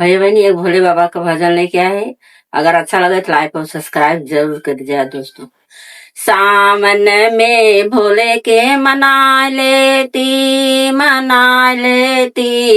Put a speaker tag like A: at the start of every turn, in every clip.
A: भैया बहनी एक भोले बाबा का भजन लेके आए हैं। अगर अच्छा लगे तो लाइक और सब्सक्राइब जरूर कर दीजिएगा दोस्तों। सावन में भोले के मना लेती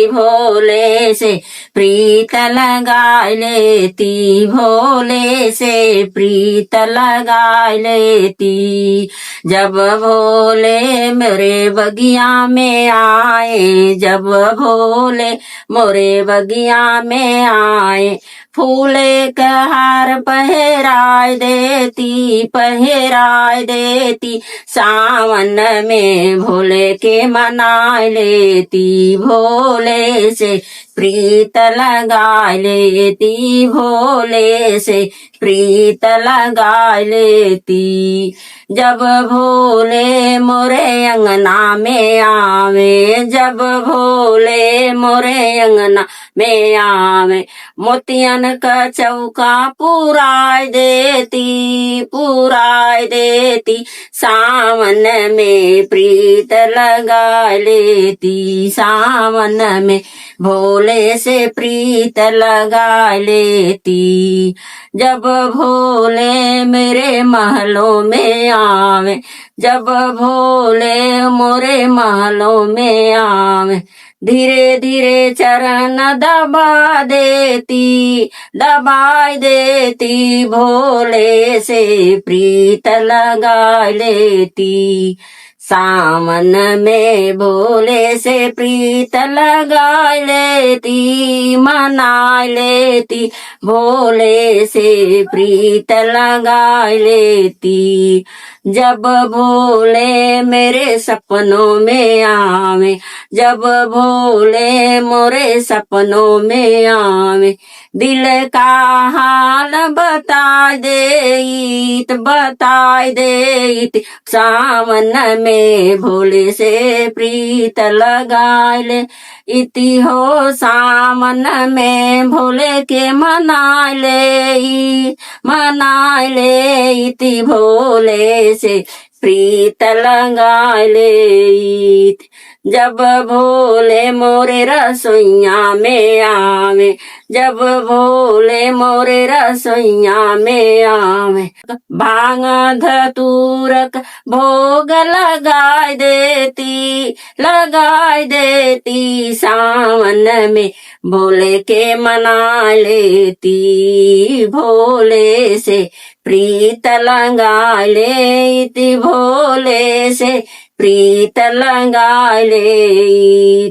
A: भोले से प्रीत लगा लेती, भोले से प्रीत लगा लेती। जब भोले मेरे बगिया में आए, जब भोले मोरे बगिया में आए, फूले का हार पहराय देती, सावन में भोले के मना लेती, भोले से प्रीत लगा लेती, भोले से प्रीत लगा लेती। जब भोले मोरे अंगना में आवे, जब भोले मोरे अंगना में आवे, मोतियन का चौका पुराय देती, सावन में प्रीत लगा लेती, सावन में भोले से प्रीत लगा लेती। जब भोले मेरे महलों में आवे, जब भोले मोरे महलों में आवे, धीरे धीरे चरण दबा देती, भोले से प्रीत लगा लेती। सावन में भोले से प्रीत लगा लेती, मना लेती, भोले से प्रीत लगा लेती। जब भोले मेरे सपनों में आवे, जब भोले मोरे सपनों में आवे, दिल का हाल बता देत, सावन में भोले से प्रीत लगा ले इति हो। सावन में भोले के मना ले इति, भोले से प्रीत लगा ले। जब भोले मोरे रसोइया में आवे, जब भोले मोरे रसोइया में आवे, भांग धतूरक भोग लगाय देती, सावन में भोले के मना लेती, भोले से प्रीत लगा लेती, भोले से प्रीत लगा ले।